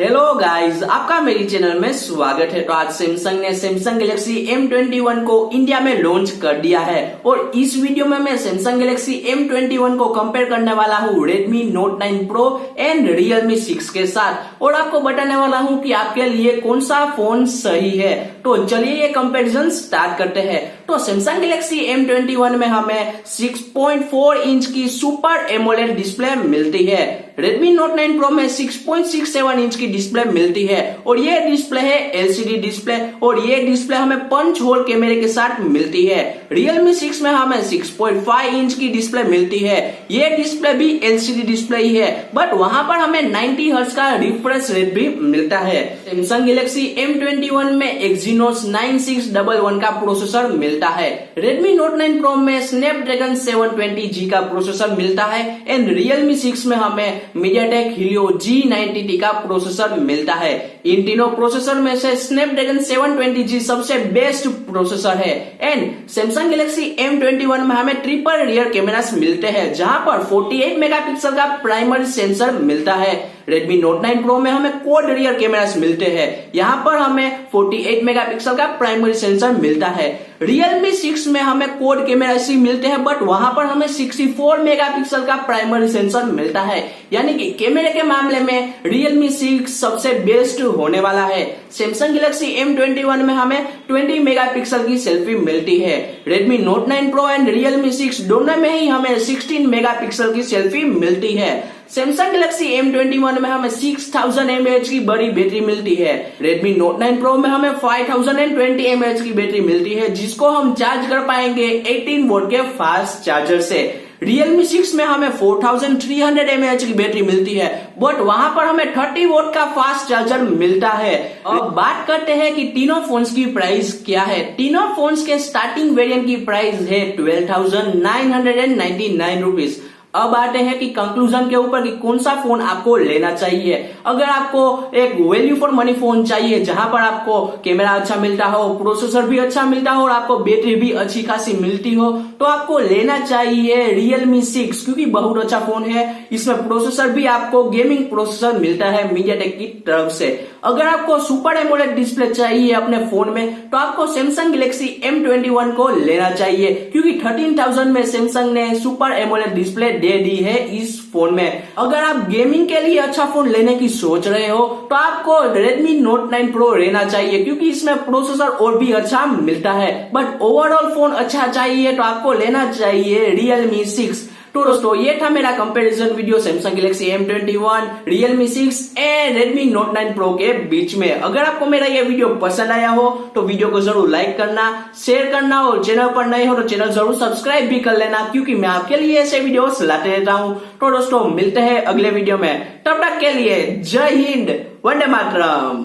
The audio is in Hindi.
हेलो गाइस, आपका मेरी चैनल में स्वागत है। तो आज सैमसंग ने सैमसंग गैलेक्सी M21 को इंडिया में लॉन्च कर दिया है और इस वीडियो में मैं सैमसंग गैलेक्सी M21 को कंपेयर करने वाला हूँ Redmi Note 9 Pro and Realme 6 के साथ और आपको बताने वाला हूँ कि आपके लिए कौन सा फोन सही है। तो चलिए ये कंपैरिजन स्टार्ट करते हैं। तो सैमसंग गैलेक्सी M21 में हमें 6.4 इंच की सुपर एमोलेड डिस्प्ले मिलती है। Redmi Note 9 Pro में 6.67 इंच की डिस्प्ले मिलती है और ये डिस्प्ले है LCD डिस्प्ले और ये डिस्प्ले हमें पंच होल कैमरे के साथ मिलती है। Realme 6 में हमें 6.5 इंच की डिस्प्ले मिलती है। ये डिस्प्ले भी LCD डिस्प्ले ही है बट वहां पर हमें 90 हर्ट्ज का रिफ्रेश रेट भी मिलता है। Samsung Galaxy M21 में Exynos 9611 का प्रोसेसर मिलता है। Redmi Note 9 Pro में Snapdragon 720G का प्रोसेसर मिलता है एंड Realme 6 में हमें MediaTek Helio G90T का प्रोसेसर मिलता है। इन तीनों प्रोसेसर में से Snapdragon 720G सबसे बेस्ट प्रोसेसर है एंड Samsung Galaxy M21 में हमें ट्रिपल रियर कैमरास मिलते हैं जहां पर 48 मेगापिक्सल का प्राइमरी सेंसर मिलता है। Redmi Note 9 Pro में हमें क्वाड रियर कैमरास मिलते हैं, यहाँ पर हमें 48 मेगापिक्सल का प्राइमरी सेंसर मिलता है। Realme 6 में हमें क्वाड कैमरास ही मिलते हैं बट वहां पर हमें 64 मेगापिक्सल का प्राइमरी सेंसर मिलता है, यानी कि कैमरे के मामले में Realme 6 सबसे बेस्ट होने वाला है। Samsung Galaxy M21 में हमें 20 मेगापिक्सल की सेल्फी मिलती है। Redmi Note 9 Pro and Realme 6 दोनों में ही हमें 16 मेगापिक्सल की सेल्फी मिलती है। Samsung Galaxy M21 में हमें 6000 mAh की बड़ी बैटरी मिलती है। Redmi Note 9 Pro में हमें 5020 mAh की बैटरी मिलती है जिसको हम चार्ज कर पाएंगे 18 वोल्ट के फास्ट चार्जर से। Realme 6 में हमें 4300 mAh की बैटरी मिलती है बट वहां पर हमें 30 वोल्ट का फास्ट चार्जर मिलता है। अब बात करते हैं कि तीनों फोन्स की प्राइस क्या है। तीनों फोन्स के स्टार्टिंग वेरिएंट की प्राइस है 12,999 रुपीज। अब आते हैं कि कंक्लूजन के ऊपर कि कौन सा फोन आपको लेना चाहिए। अगर आपको एक वैल्यू फॉर मनी फोन चाहिए जहां पर आपको कैमरा अच्छा मिलता हो, प्रोसेसर भी अच्छा मिलता हो और आपको बैटरी भी अच्छी खासी मिलती हो तो आपको लेना चाहिए Realme 6 क्योंकि बहुत अच्छा फोन है। इसमें प्रोसेसर भी आपको गेमिंग प्रोसेसर मिलता है MediaTek की तरफ से। अगर आपको सुपर एमोलेड डिस्प्ले चाहिए अपने फोन में तो आपको Samsung Galaxy M21 को लेना चाहिए क्योंकि 13,000 में Samsung ने सुपर एमोलेड डिस्प्ले दे दी है इस फोन में। अगर आप गेमिंग के लिए अच्छा फोन लेने की सोच रहे हो तो आपको Redmi Note 9 Pro लेना चाहिए क्योंकि इसमें प्रोसेसर और भी अच्छा मिलता है बट ओवरऑल फोन अच्छा चाहिए तो आपको लेना चाहिए Realme 6। तो दोस्तों ये था मेरा comparison video Samsung Galaxy M21, Realme 6 and Redmi Note 9 Pro के बीच में। अगर आपको मेरा ये वीडियो पसंद आया हो तो वीडियो को जरूर लाइक करना, शेयर करना और चैनल पर नए हो तो चैनल जरूर सब्सक्राइब भी कर लेना क्योंकि मैं आपके लिए ऐसे वीडियोस लाते रहता हूँ। तो दोस्तों मिलते हैं अगले वीडियो में, तब तक के लिए जय हिंद, वंदे मातरम।